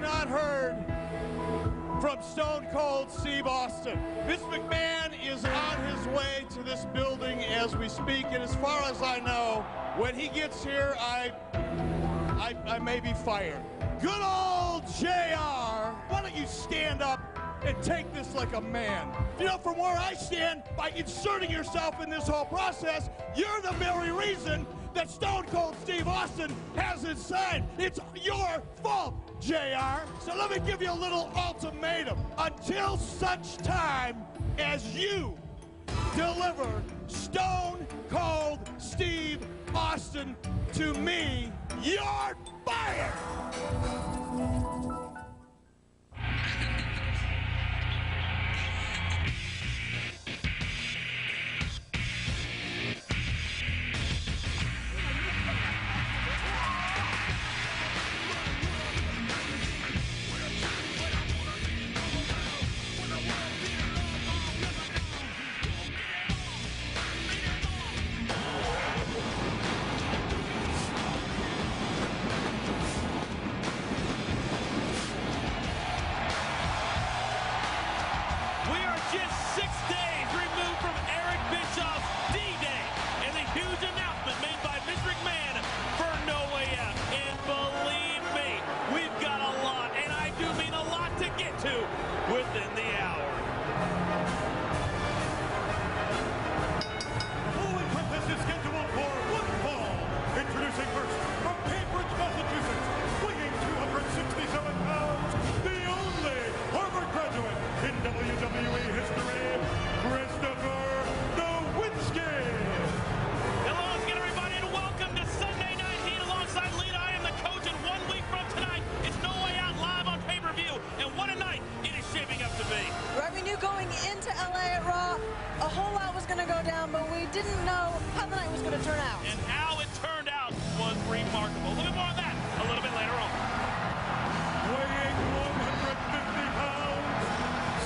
not heard from Stone Cold Steve Austin. Vince McMahon is on his way to this building as we speak, and as far as I know, when he gets here, I may be fired. Good old JR, why don't you stand up and take this like a man? You know, from where I stand, by inserting yourself in this whole process, you're the very reason that Stone Cold Steve Austin hasn't signed. It's your fault, JR. So let me give you a little ultimatum. Until such time as you deliver Stone Cold Steve Austin to me, you're fired! Within the hour. Following contest is scheduled for one fall. Introducing first, from Cambridge, Massachusetts, weighing 267 pounds, the only Harvard graduate in WWE history, Christopher Nowinski. Hello again, everybody, and welcome to Sunday Night Heat alongside Lita. I am the coach, and 1 week from tonight, it's No Way Out live on pay-per-view, and what a night it is shaping up to be. Right, we knew going into LA at Raw, a whole lot was going to go down, but we didn't know how the night was going to turn out. And how it turned out was remarkable. A little bit more on that a little bit later on. Weighing 150 pounds,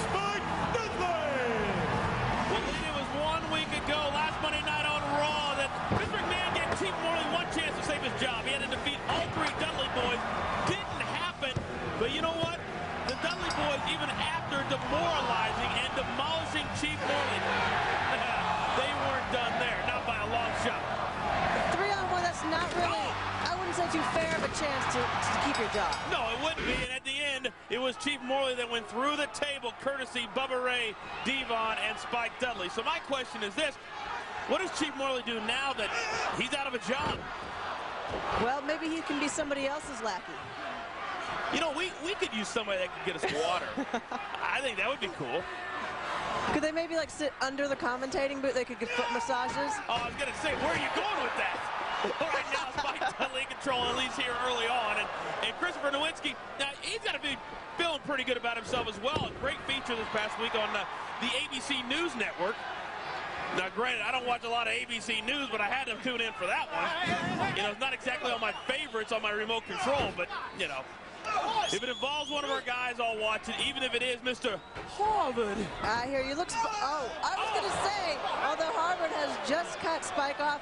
Spike Dudley. Well, Lita, it was 1 week ago, last Monday night on Raw, that Vince McMahon gave Chief Morley one chance to save his job. He had to defeat all three Dudley boys. Didn't happen, but you know what? The Dudley boys, even after demoralizing and demolishing Chief Morley, they weren't done there, not by a long shot. 3-on-1, that's not really, I wouldn't say too fair of a chance to keep your job. No, it wouldn't be, and at the end, it was Chief Morley that went through the table, courtesy Bubba Ray, Devon, and Spike Dudley. So my question is this: what does Chief Morley do now that he's out of a job? Well, maybe he can be somebody else's lackey. You know, we could use somebody that could get us water. I think that would be cool. Could they maybe like sit under the commentating booth? They could get foot massages. Oh, I was going to say, where are you going with that? Right now, Spike Dudley in control, at least here early on. And Christopher Nowinski, now he's got to be feeling pretty good about himself as well. A great feature this past week on the ABC News Network. Now, granted, I don't watch a lot of ABC News, but I had to tune in for that one. You know, it's not exactly on my favorites on my remote control, but, you know, if it involves one of our guys, I'll watch it, even if it is Mr. Harvard. I hear you. Oh, I was going to say, although Harvard has just cut Spike off,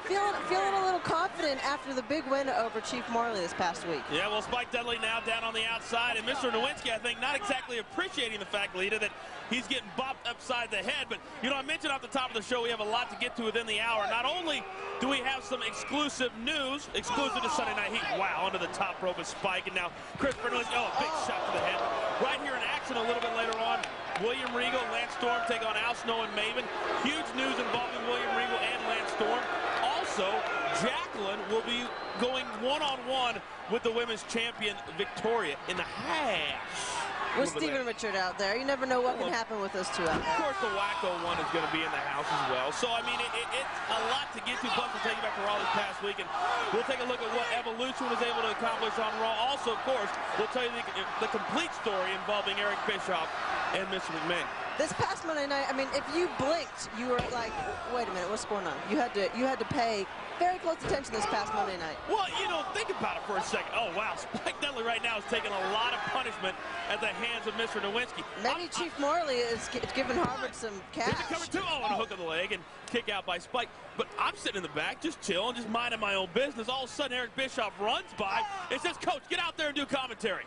feeling a little confident after the big win over Chief Morley this past week. Yeah, well, Spike Dudley now down on the outside, and Mr. Nowinski, I think, not exactly appreciating the fact, Lita, that he's getting bopped upside the head. But, you know, I mentioned off the top of the show we have a lot to get to within the hour. Not only do we have some exclusive news, exclusive to Sunday Night Heat. Wow, onto the top rope of Spike, and now Christopher Nowinski, oh, big shot to the head. Right here in action a little bit later on, William Regal, Lance Storm take on Al Snow and Maven. Huge news involving William Regal and Lance Storm. Also, Jacqueline will be going one-on-one with the women's champion, Victoria, in the half. With Steven Richard out there, you never know what can happen with those two out there. Of course, the Wacko one is going to be in the house as well. So, I mean, it's a lot to get to. Plus, we'll take you back to Raw this past week, and we'll take a look at what Evolution was able to accomplish on Raw. Also, of course, we'll tell you the complete story involving Eric Bischoff and Mr. McMahon. This past Monday night, I mean, if you blinked, you were like, wait a minute, what's going on? You had to pay very close attention this past Monday night. Well, you know, think about it for a second. Oh, wow, Spike Dudley right now is taking a lot of punishment at the hands of Mr. Nowinski. Maybe Chief Morley is giving Harvard some cash. He's coming too. Oh, on a hook of the leg and kick out by Spike. But I'm sitting in the back, just chilling, just minding my own business. All of a sudden, Eric Bischoff runs by and says, Coach, get out there and do commentary.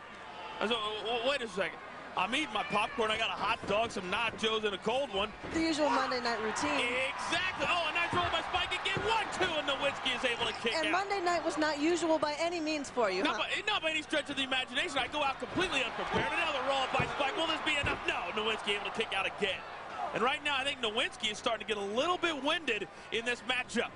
So, wait a second. I'm eating my popcorn. I got a hot dog, some nachos, and a cold one. The usual Monday night routine. Exactly. Oh, a nice roll by Spike again. 1-2, and Nowinski is able to kick out. And Monday night was not usual by any means for you, Not by any stretch of the imagination. I go out completely unprepared. Another roll by Spike. Will this be enough? No, Nowinski able to kick out again. And right now, I think Nowinski is starting to get a little bit winded in this matchup.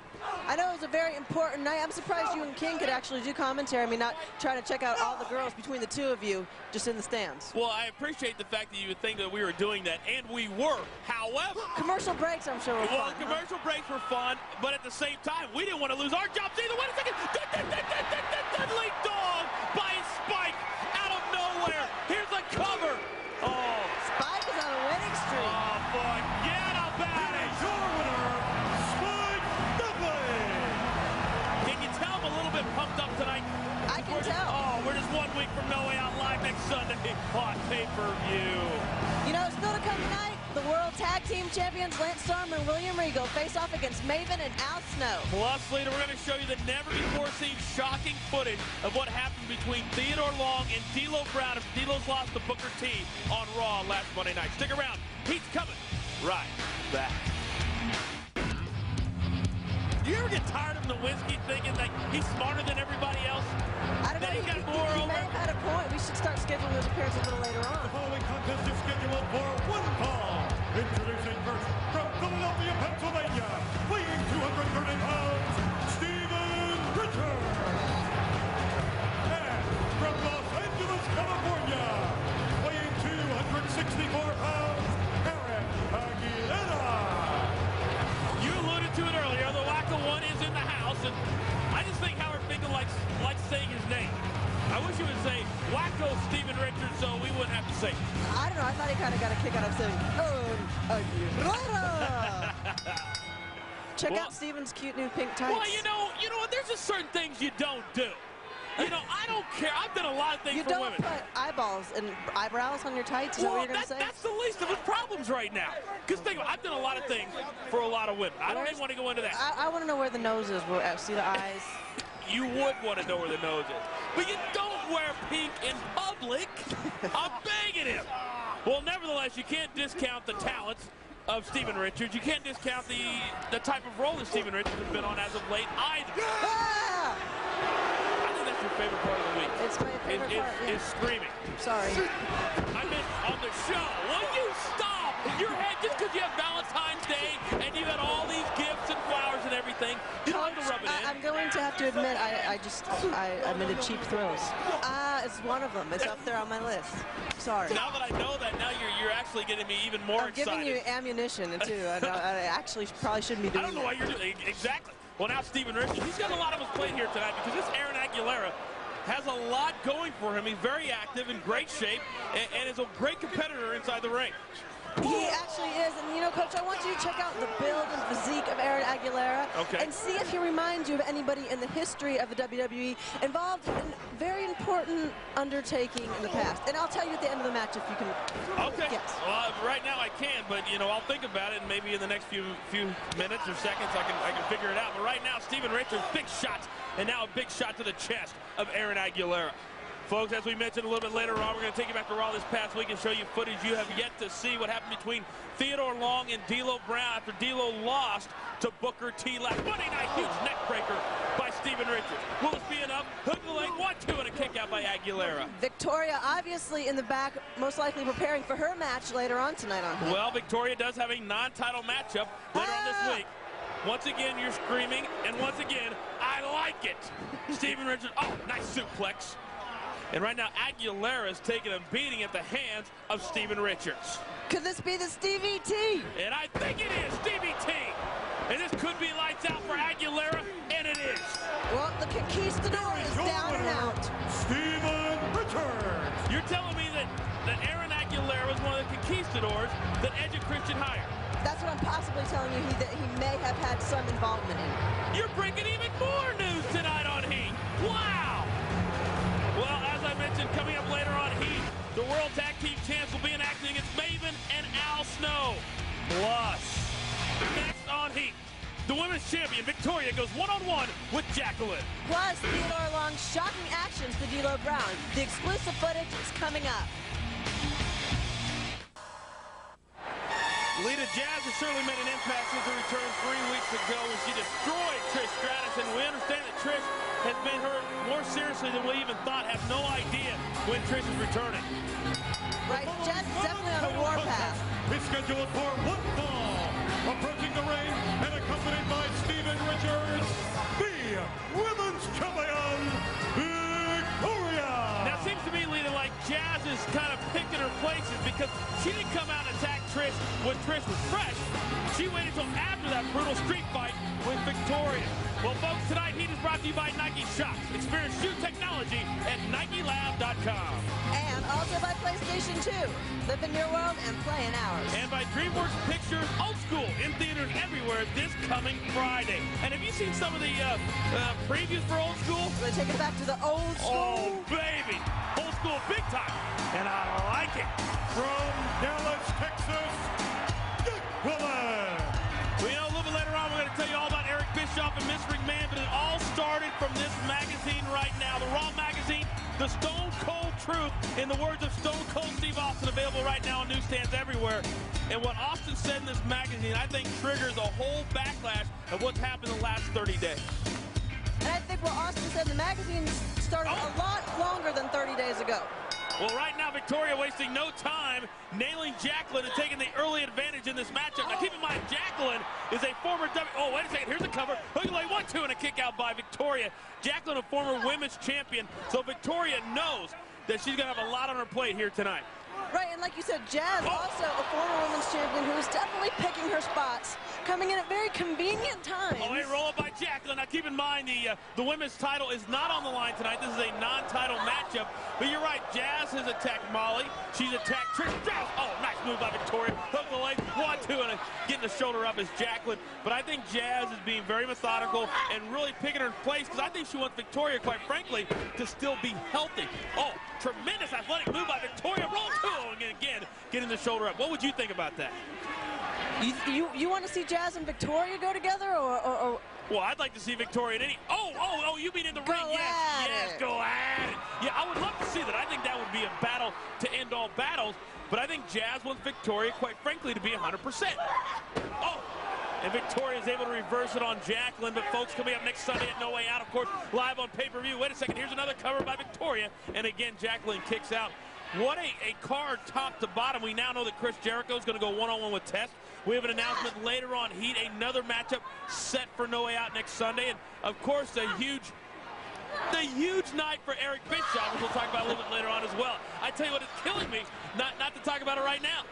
I know it was a very important night. I'm surprised you and King could actually do commentary. I mean, not trying to check out all the girls between the two of you just in the stands. Well, I appreciate the fact that you would think that we were doing that, and we were. However, commercial breaks, I'm sure, were fun. Well, commercial breaks were fun, but at the same time, we didn't want to lose our jobs either. Wait a second. Deadly dog by Spike out of nowhere. Here's a cover. Oh. Spike is on a winning streak. Oh, forget about it. Your winner, Spike Dudley. Can you tell I'm a little bit pumped up tonight? I can tell. Oh, we're just 1 week from No Way Out Live next Sunday on pay-per-view. You know, still to come tonight, the World Tag Team Champions Lance Storm and William Regal face off against Maven and Al Snow. Plus, later, we're going to show you the never-before-seen shocking footage of what happened between Theodore Long and D'Lo Brown if D'Lo's lost to Booker T on Raw last Monday night. Stick around. He's coming right back. Do you ever get tired of Nowinski thinking that he's smarter than everybody else? I don't know. He got more he over. may have had a point. We should start scheduling those appearances a little later on. The following contest is scheduled for one fall. Introducing first, from Philadelphia, Pennsylvania, weighing 230 pounds, Steven Richards. And from Los Angeles, California, weighing 264 pounds, Aaron Aguilera. You alluded to it earlier. The Wacko One is in the house, and I just think Howard Finkel likes saying his name. I wish he would say Wacko Steven Richards, so we wouldn't have to say it. I don't know. I thought he kind of got a kick out of saying, Aguilera. Check out Steven's cute new pink tights. Well, you know what? There's just certain things you don't do. You know, I don't care. I've done a lot of things for women. You don't put eyeballs and eyebrows on your tights? Is that what you're going to say? That's the least of his problems right now. Because think about it, I've done a lot of things for a lot of women. I don't even want to go into that. I want to know where the nose is. See the eyes? You would want to know where the nose is. But you don't wear pink in public. I'm begging him. Well, nevertheless, you can't discount the talents of Steven Richards. You can't discount the type of role that Steven Richards has been on as of late either. Ah! I think that's your favorite part of the week. It's my favorite part, yeah. Is screaming. Sorry. I meant on the show. Will you stop? Your head, just because you have Valentine's Day and you got all these gifts and flowers and everything, you don't have to rub it in. I'm going to have to admit, I admitted Cheap Thrills. It's one of them. It's up there on my list. Sorry. Now that I know that, now you're actually getting me even more excited. I'm giving you ammunition, too. I actually probably shouldn't be doing that. I don't know why you're doing it. Exactly. Well, now Steven Richards, he's got a lot of his plate here tonight because this Aaron Aguilera has a lot going for him. He's very active, in great shape, and is a great competitor inside the ring. He actually is, and you know, Coach, I want you to check out the build and physique of Aaron Aguilera and see if he reminds you of anybody in the history of the WWE involved in a very important undertaking in the past. And I'll tell you at the end of the match if you can guess. Well, right now I can't, but you know, I'll think about it, and maybe in the next few minutes or seconds I can figure it out. But right now, Steven Richards, big shots, and now a big shot to the chest of Aaron Aguilera. Folks, as we mentioned a little bit later on, we're going to take you back to Raw this past week and show you footage you have yet to see. What happened between Theodore Long and D'Lo Brown after D'Lo lost to Booker T last Monday night. Huge neck breaker by Steven Richards. Will this be enough? Hook the leg, 1-2, and a kick out by Aguilera. Victoria obviously in the back, most likely preparing for her match later on tonight on. Well, Victoria does have a non-title matchup later on this week. Once again, you're screaming, and once again, I like it. Steven Richards, oh, nice suplex. And right now, Aguilera is taking a beating at the hands of Steven Richards. Could this be the Stevie T? And I think it is Stevie T. And this could be lights out for Aguilera, and it is. Well, the conquistador is down and out. Steven Richards. You're telling me that Aaron Aguilera was one of the conquistadors that Edge and Christian hired? That's what I'm possibly telling you that he may have had some involvement in. You're bringing even more news tonight on Heat. Wow. Well, as I mentioned, coming up later on Heat, the World Tag Team Champs will be enacting against Maven and Al Snow. Plus, next on Heat, the Women's Champion, Victoria, goes one-on-one with Jacqueline. Plus, Theodore Long's shocking actions to D'Lo Brown. The exclusive footage is coming up. Lita, Jazz has certainly made an impact since her return 3 weeks ago when she destroyed Trish Stratus, and we understand that Trish has been hurt more seriously than we even thought. Have no idea when Trish is returning. Right, Jazz is definitely on a warpath. Is scheduled for one fall. Approaching the ring and accompanied by Steven Richards, the Women's Champion, Victoria. Now, it seems to me, Lita, like Jazz is kind of picking her places because she didn't come out and attack Trish when Trish was fresh. She waited until after that brutal street fight with Victoria. Well, folks, tonight Heat is brought to you by Nike Shops. Experience shoe technology at NikeLab.com. And also by PlayStation 2. Live in your world and play in ours. And by DreamWorks Pictures Old School in theaters everywhere this coming Friday. And have you seen some of the previews for Old School? They take it back to the old school. Oh, baby. Old School big time. And I like it. From Dallas, Texas, Jacqueline. Well, you know, a little bit later on, we're going to tell you all about Eric Bischoff and Miss McMahon, but it all started from this magazine right now, the Raw magazine, the Stone Cold Truth, in the words of Stone Cold Steve Austin, available right now on newsstands everywhere. And what Austin said in this magazine, I think, triggers a whole backlash of what's happened in the last 30 days. And I think what Austin said in the magazine started a lot longer than 30 days ago. Well, right now, Victoria wasting no time nailing Jacqueline and taking the early advantage in this matchup. Now, keep in mind, Jacqueline is a former Oh, wait a second. Here's a cover. Hook and leg 1-2 and a kick out by Victoria. Jacqueline, a former women's champion. So Victoria knows that she's going to have a lot on her plate here tonight. Right, and like you said, Jazz, also a former women's champion who is definitely picking her spots, coming in at very convenient times. Oh, hey, roll up by Jacqueline. Now, keep in mind, the women's title is not on the line tonight. This is a non-title matchup. But you're right, Jazz has attacked Molly. She's attacked Trish Stratus. Oh, nice move by Victoria. Hook the leg, 1-2, and getting the shoulder up is Jacqueline. But I think Jazz is being very methodical and really picking her place because I think she wants Victoria, quite frankly, to still be healthy. Oh, tremendous athletic move by Victoria. Roll 2, and again, getting the shoulder up. What would you think about that? You want to see Jazz and Victoria go together, or? Well, I'd like to see Victoria in any. Oh, you mean in the ring? Yes, go at it. Yeah, I would love to see that. I think that would be a battle to end all battles. But I think Jazz wants Victoria, quite frankly, to be 100%. Oh, and Victoria is able to reverse it on Jacqueline. But folks, coming up next Sunday at No Way Out, of course, live on pay-per-view. Wait a second, here's another cover by Victoria. And again, Jacqueline kicks out. What a card top to bottom. We now know that Chris Jericho is going to go one-on-one with Test. We have an announcement later on Heat, another matchup set for No Way Out next Sunday. And, of course, the huge night for Eric Bischoff, which we'll talk about a little bit later on as well. I tell you what, it's killing me not to talk about it right now.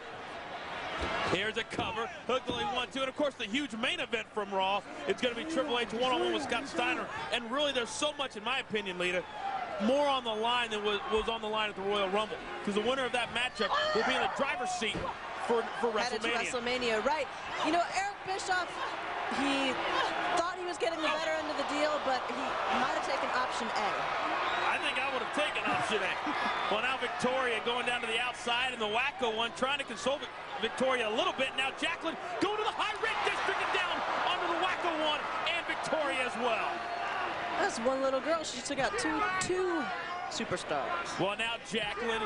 Here's a cover. Hook the leg 1-2. And, of course, the huge main event from Raw. It's going to be Triple H one-on-one with Scott Steiner. And, really, there's so much, in my opinion, Lita, more on the line than was on the line at the Royal Rumble. Because the winner of that matchup will be in the driver's seat for WrestleMania. WrestleMania, right. You know, Eric Bischoff, he thought he was getting the better end of the deal, but he might have taken option A. I think I would have taken option A. Well, now Victoria going down to the outside, and the wacko one trying to console Victoria a little bit. Now Jacqueline going to the high red district and down onto the wacko one, and Victoria as well. That's one little girl. She took out two superstars. Well, now Jacqueline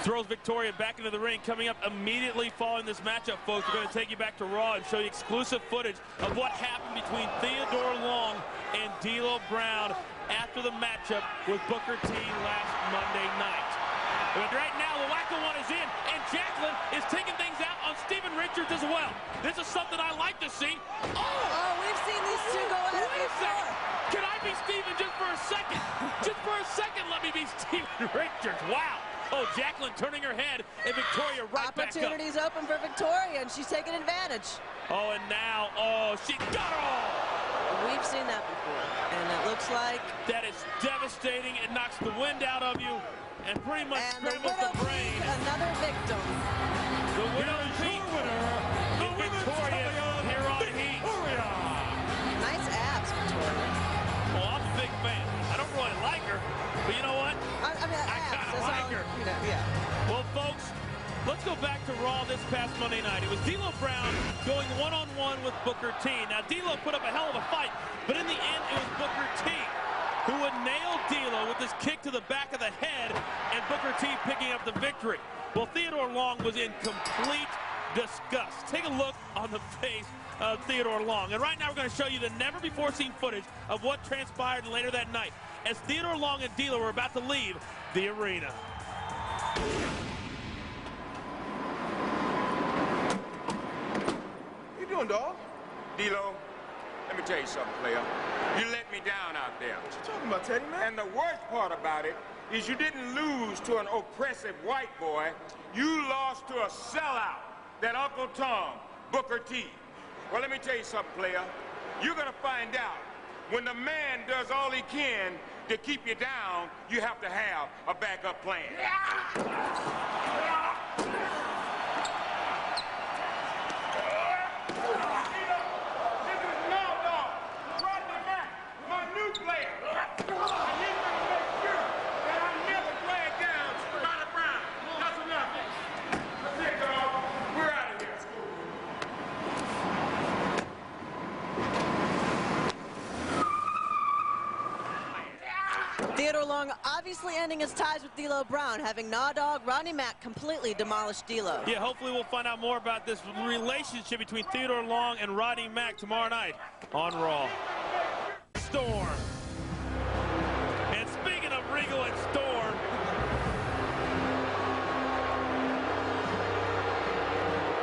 throws Victoria back into the ring. Coming up immediately following this matchup, folks, we're going to take you back to Raw and show you exclusive footage of what happened between Theodore Long and D'Lo Brown after the matchup with Booker T last Monday night. But right now, the wacko one is in, and Jacqueline is taking things out on Steven Richards as well. This is something I like to see. Oh, we've seen these two go at it before. Can I be Steven just for a second? Just for a second, let me be Steven Richards. Wow. Oh, Jacqueline turning her head, and Victoria right back up. Opportunities open for Victoria, and she's taking advantage. Oh, and now, she got her all. We've seen that before, and it looks like... That is devastating. It knocks the wind out of you, and pretty much scrambles the brain. Another victim. The winner is Victoria here on Heat. Nice abs, Victoria. Well, I'm a big fan. I don't really like her, but you know what? I mean, I kind of like her. You know, yeah. Well, folks, let's go back to Raw this past Monday night. It was D'Lo Brown going one-on-one with Booker T. Now, D'Lo put up a hell of a fight, but in the end, it was Booker T who would nail D'Lo with this kick to the back of the head, and Booker T picking up the victory. Well, Theodore Long was in complete disgust. Take a look on the face of Theodore Long. And right now we're going to show you the never-before-seen footage of what transpired later that night as Theodore Long and D'Lo were about to leave the arena. What you doing, dog? D'Lo, let me tell you something, player. You let me down out there. What you talking about, Teddy, man? And the worst part about it is you didn't lose to an oppressive white boy. You lost to a sellout, that Uncle Tom, Booker T. Well, let me tell you something, player. You're going to find out when the man does all he can to keep you down, you have to have a backup plan. Theodore Long obviously ending his ties with D'Lo Brown, having Nah Dog Rodney Mack completely demolish D'Lo. Yeah, hopefully we'll find out more about this relationship between Theodore Long and Rodney Mack tomorrow night on Raw. Storm. And speaking of Regal and Storm,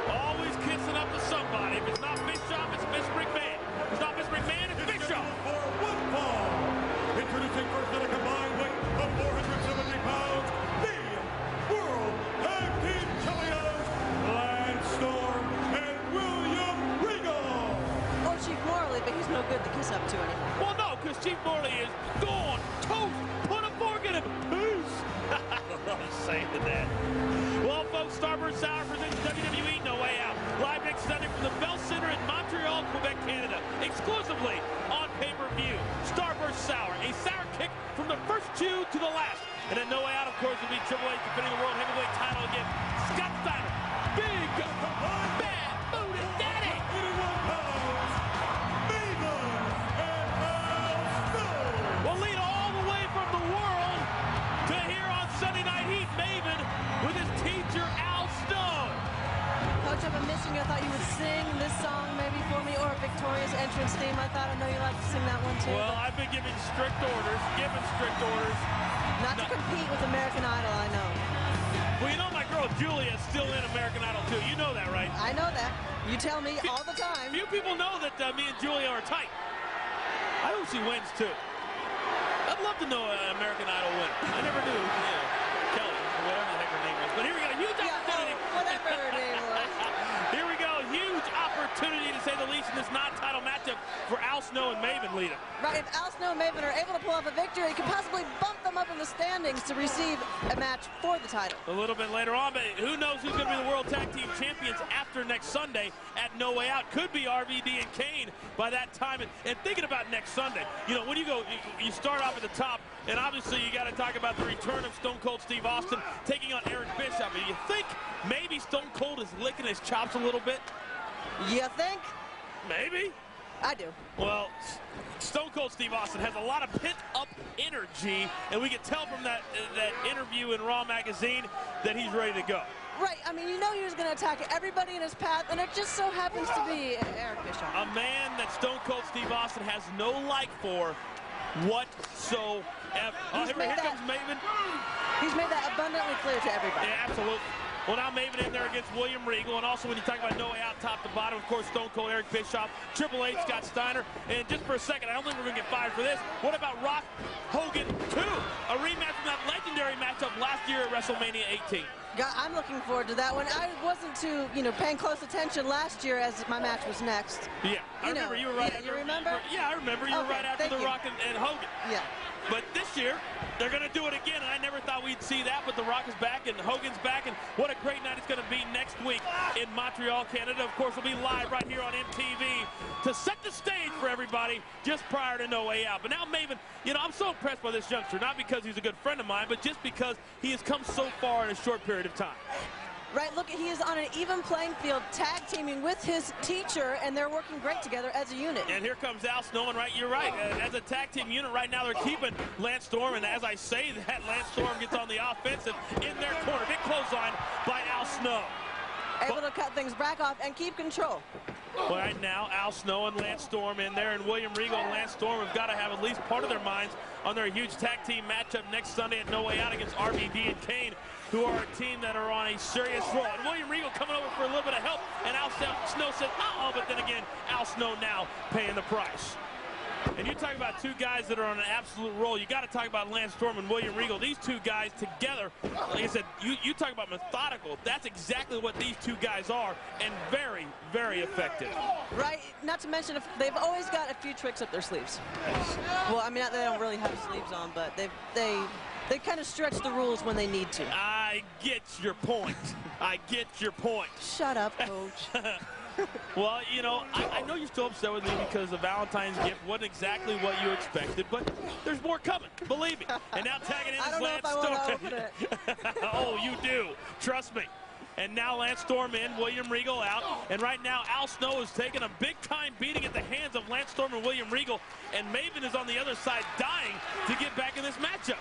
always kissing up to somebody. If it's not Bischoff, it's Miss McMahon. If it's not Miss McMahon, it's Bischoff. For one fall. Introducing first at a combined weight of 470 pounds, the World Tag Team Champions, Lance Storm and William Regal. Or Chief Morley, but he's no good to kiss up to anymore. Well, no, because Chief Morley is gone. Toast. Put a fork in him. Peace. I love saying that. Well, folks, Starburst Sour presents WWE No Way Out. Live next Sunday from the Bell Center in Montreal, Quebec, Canada. Exclusively on pay-per-view. Starburst Sour, a sour kick from the first chew to the last. And at No Way Out, of course, will be Triple H defending the World Heavyweight title against Scott Steiner. Big, bad, booty daddy. 81 pounds, Maven and Al Snow. We'll lead all the way from the world to here on Sunday Night Heat. Maven with his teacher, Al Stone. Coach, I've been missing you. I thought you would sing this song maybe for me, or Victoria's entrance theme. I thought I know you like to sing that one too. Well, I've been giving strict orders, Not to compete with American Idol, I know. Well, you know my girl Julia is still in American Idol too. You know that, right? I know that. You tell me all the time. Few people know that me and Julia are tight. I hope she wins too. I'd love to know an American Idol winner. I never knew, Kelly, or whatever the heck her name was. But here we got a huge opportunity. Whatever her name was. Here we go, huge opportunity to say the least in this non-title matchup for Al Snow and Maven Lita. Right, if Al Snow and Maven are able to pull off a victory, it could possibly bump them up in the standings to receive a match for the title. A little bit later on, but who knows who's going to be the World Tag Team Champions after next Sunday at No Way Out. Could be RVD and Kane by that time. And thinking about next Sunday, you know, when you go, you start off at the top, and obviously you got to talk about the return of Stone Cold Steve Austin taking on Eric Bischoff. And you think maybe Stone Cold is licking his chops a little bit? You think? Maybe. I do. Well, Stone Cold Steve Austin has a lot of pent-up energy, and we can tell from that interview in Raw Magazine that he's ready to go. Right, I mean, you know he was going to attack everybody in his path, and it just so happens to be Eric Bischoff. A man that Stone Cold Steve Austin has no like for whatsoever. Oh, here comes Maven. He's made that abundantly clear to everybody. Yeah, absolutely. Well, now Maven in there against William Regal, and also when you talk about No Way Out top to bottom, of course, Stone Cold, Eric Bischoff, Triple H, Scott Steiner, and just for a second, I don't think we're going to get fired for this. What about Rock Hogan 2? A rematch from that legendary matchup last year at WrestleMania 18. God, I'm looking forward to that one. I wasn't too, paying close attention last year as my match was next. Yeah, I remember you were right after. You remember? Yeah, I remember you were right after The Rock and Hogan. Yeah. But this year, they're going to do it again, and I never thought we'd see that, but The Rock is back, and Hogan's back, and what a great night it's going to be next week in Montreal, Canada. Of course, we'll be live right here on MTV to set the stage for everybody just prior to No Way Out. But now Maven, I'm so impressed by this youngster, not because he's a good friend of mine, but just because he has come so far in a short period of time. Right, look, he is on an even playing field, tag teaming with his teacher, and they're working great together as a unit. And here comes Al Snow, and right, you're right. As a tag team unit right now, they're keeping Lance Storm, and as I say that, Lance Storm gets on the offensive in their corner. Big clothesline by Al Snow. Able to cut things back off and keep control. Well, right now, Al Snow and Lance Storm in there, and William Regal and Lance Storm have got to have at least part of their minds on their huge tag team matchup next Sunday at No Way Out against RVD and Kane, who are a team that are on a serious roll. And William Regal coming over for a little bit of help, and Al Snow says, uh-oh, but then again, Al Snow now paying the price. And you talk about two guys that are on an absolute roll. You got to talk about Lance Storm and William Regal. These two guys together, like I said, you talk about methodical. That's exactly what these two guys are, and very, very effective. Right, not to mention if they've always got a few tricks up their sleeves. Well, I mean, they don't really have sleeves on, but they kind of stretch the rules when they need to. I get your point. I get your point. Shut up, Coach. Well, you know, I know you're still upset with me because the Valentine's gift wasn't exactly what you expected, but there's more coming, believe me. And now tagging in is Lance Storm. Oh, you do. Trust me. And now Lance Storm in, William Regal out. And right now, Al Snow is taking a big-time beating at the hands of Lance Storm and William Regal. And Maven is on the other side dying to get back in this matchup.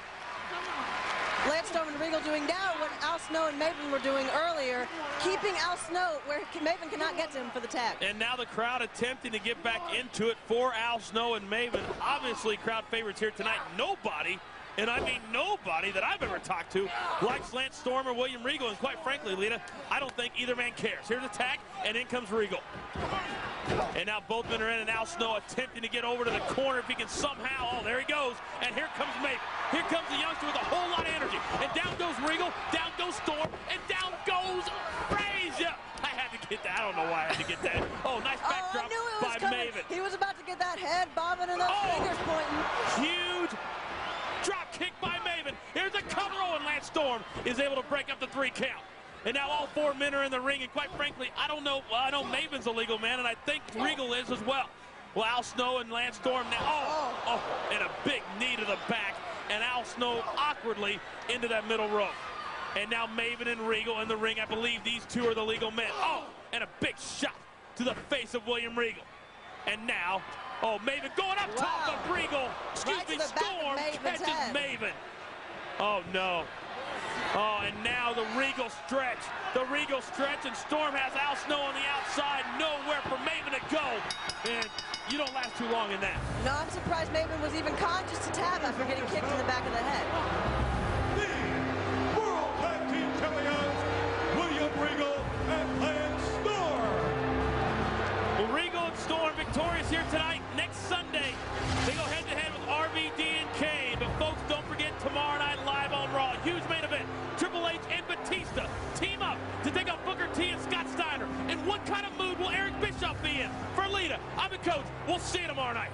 Lance Storm and Regal doing now what Al Snow and Maven were doing earlier, keeping Al Snow where Maven cannot get to him for the tag. And now the crowd attempting to get back into it for Al Snow and Maven. Obviously, crowd favorites here tonight. Nobody, and I mean nobody that I've ever talked to, likes Lance Storm or William Regal. And quite frankly, Lita, I don't think either man cares. Here's the tag, and in comes Regal. And now both men are in, and Al Snow attempting to get over to the corner if he can somehow. Oh, there he goes. And here comes Maven. Here comes the youngster with a whole lot of energy. And down goes Regal, down goes Storm, and down goes Frazier. I had to get that. I don't know why I had to get that. Oh, nice backdrop by Maven. He was about to get that head bobbing and those fingers pointing. Huge drop kick by Maven. Here's a cover, and Lance Storm is able to break up the 3 count. And now all 4 men are in the ring, and quite frankly, I don't know. Well, I know Maven's a legal man, and I think Regal is as well. Well, Al Snow and Lance Storm now. And a big knee to the back, and Al Snow awkwardly into that middle rope. And now Maven and Regal in the ring. I believe these two are the legal men. Oh, and a big shot to the face of William Regal. And now, Maven going up top of Regal. Storm catches Maven. Oh, no. Oh, and now the Regal stretch. The Regal stretch, and Storm has Al Snow on the outside. Nowhere for Maven to go. And you don't last too long in that. No, I'm surprised Maven was even conscious to tap after getting kicked in the back of the head. The World Tag Team Champions, William Regal and Lance Storm. Well, Regal and Storm victorious here tonight. Next Sunday, they go head-to-head with RVD and Kane. But folks, don't forget tomorrow night live on Raw. Huge main event. Triple H and Batista team up to take on Booker T and Scott Steiner. And what kind of mood will Eric Bischoff be in? For Lita, I'm the Coach. We'll see you tomorrow night.